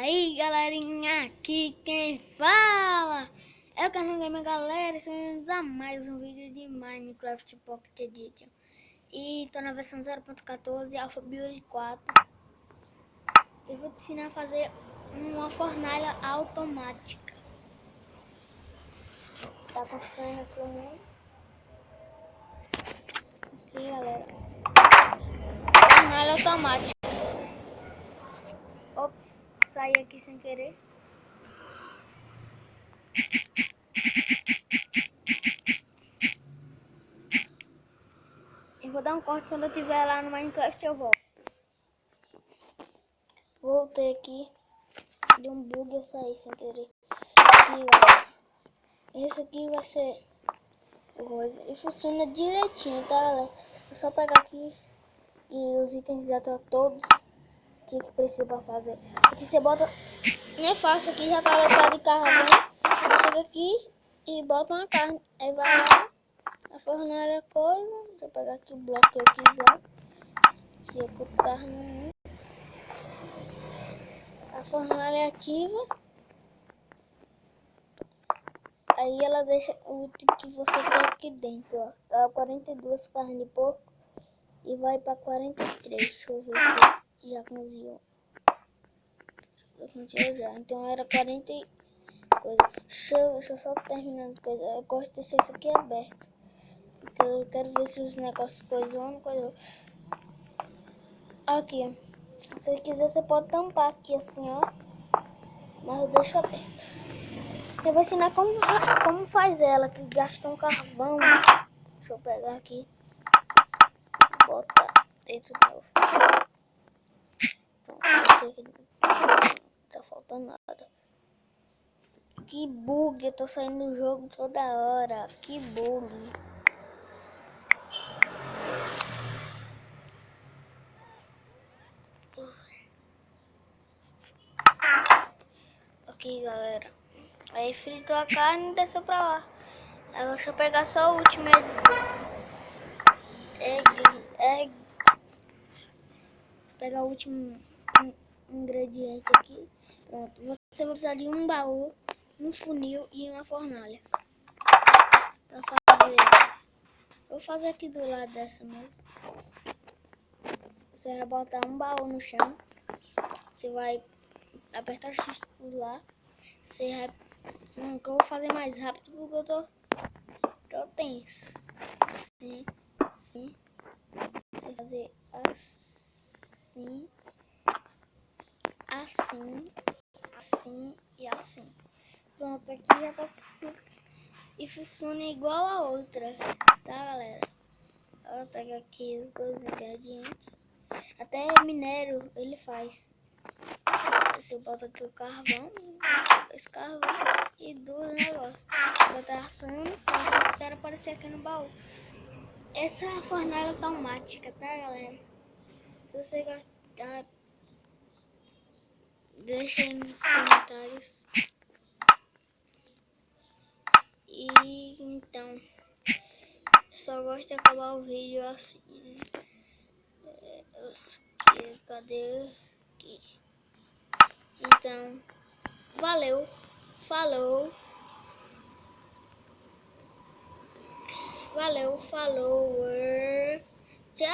aí, galerinha, aqui quem fala é o Carlos Gamer, galera. Estamos a mais um vídeo de Minecraft Pocket Edition. E tô na versão 0.14, Alpha Build 4. Eu vou te ensinar a fazer uma fornalha automática. Tá construindo aqui o mundo. Aqui, galera. Fornalha automática. Ops, saí aqui sem querer. Eu vou dar um corte quando eu estiver lá no Minecraft, eu volto. Voltei aqui. Deu um bug, eu saí sem querer. Aqui, galera. Esse aqui vai ser o coisa. E funciona direitinho, tá, galera? É só pegar aqui e os itens já estão todos. O que precisa pra fazer? Aqui você bota. Não é fácil, aqui já tá lotado de carvão. Você chega aqui e bota uma carne. Aí vai lá, a fornalha coisa. Deixa eu pegar aqui o bloco que eu quiser. Aqui é que eu tava no. A fornalha é ativa. Aí ela deixa o item que você quer aqui dentro, ó. Tá 42 carnes de porco e vai pra 43. Deixa eu ver se já conseguiu. Já conseguiu já. Então era 40 e coisa. Deixa eu só terminar de coisa. Eu gosto de deixar isso aqui aberto. Porque eu quero ver se os negócios coisam. Aqui, ó. Se você quiser, você pode tampar aqui assim, ó. Mas eu deixo aberto. Eu vou ensinar como faz ela, que gasta um carvão. Deixa eu pegar aqui. Botar dentro do novo. Não tá faltando nada. Que bug, eu tô saindo do jogo toda hora. Que bug. Aqui, galera. Aí fritou a carne e desceu pra lá. Agora deixa eu pegar só o último egg. Pegar o último ingrediente aqui. Pronto. Você vai precisar de um baú, um funil e uma fornalha. Pra fazer. Vou fazer aqui do lado dessa mesmo. Você vai botar um baú no chão. Você vai apertar X por lá. Você vai. Que eu vou fazer mais rápido porque eu tô tenso. Assim. Vou fazer assim. Assim e assim. Pronto, aqui já tá e funciona igual a outra, tá, galera? Ela pega aqui os dois ingredientes. Até minério ele faz. Você bota aqui o carvão, esse carvão e dois negócios. Bota assando, você espera aparecer aqui no baú. Essa é a fornalha automática, tá, galera? Se você gostar, deixa aí nos comentários. E então, só gosto de acabar o vídeo assim. Cadê aqui? Então, valeu, falou, tchau.